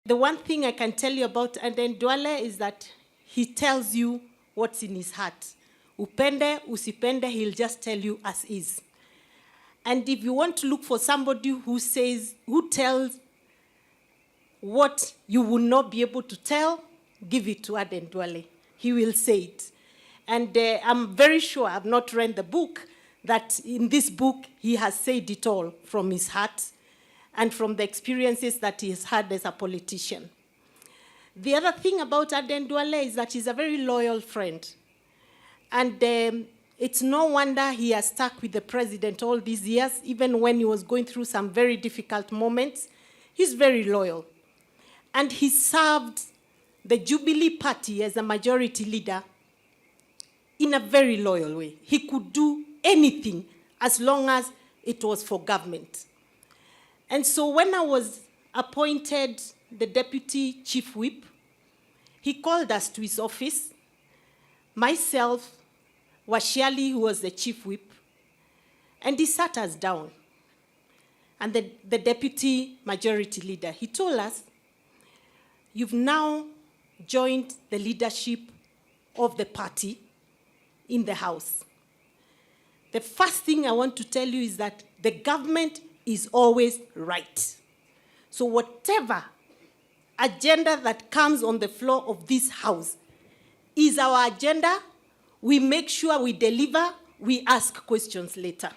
The one thing I can tell you about Aden Duale is that he tells you what's in his heart. Upende, usipende, he'll just tell you as is. And if you want to look for somebody who tells what you will not be able to tell, give it to Aden Duale. He will say it. And I'm very sure, I've not read the book, that in this book he has said it all from his heart and from the experiences that he has had as a politician. The other thing about Aden Duale is that he's a very loyal friend. And it's no wonder he has stuck with the president all these years, even when he was going through some very difficult moments. He's very loyal. And he served the Jubilee Party as a majority leader in a very loyal way. He could do anything as long as it was for government. And so when I was appointed the deputy chief whip, he called us to his office, myself, Washiali, who was the chief whip, and he sat us down. And the deputy majority leader, he told us, you've now joined the leadership of the party in the House. The first thing I want to tell you is that the government is always right. So whatever agenda that comes on the floor of this House is our agenda. We make sure we deliver, we ask questions later.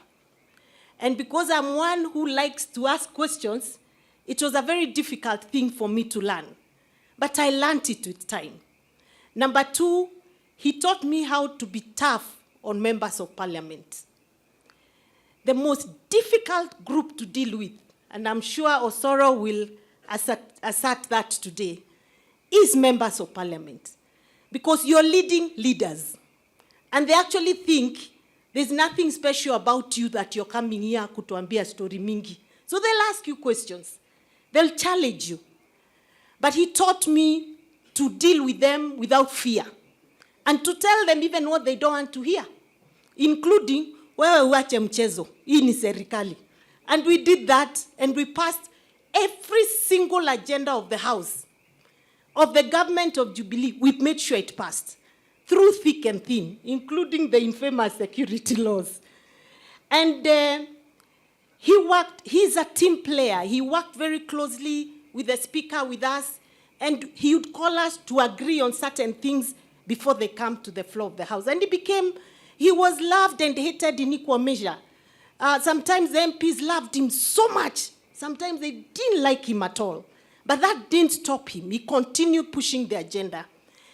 And because I'm one who likes to ask questions, it was a very difficult thing for me to learn. But I learned it with time. Number two, he taught me how to be tough on members of parliament. The most difficult group to deal with, and I'm sure Osoro will assert that today, is members of parliament. Because you're leading leaders. And they actually think there's nothing special about you that you're coming here kutuambia story mingi. So they'll ask you questions. They'll challenge you. But he taught me to deal with them without fear. And to tell them even what they don't want to hear. Including, wewe wacha mchezo, hii ni serikali. And we did that, and we passed every single agenda of the House, of the government of Jubilee. We made sure it passed, through thick and thin, including the infamous security laws. And he's a team player. He worked very closely with the speaker, with us, and he would call us to agree on certain things before they come to the floor of the House. And he was loved and hated in equal measure. Sometimes the MPs loved him so much. Sometimes they didn't like him at all. But that didn't stop him. He continued pushing the agenda.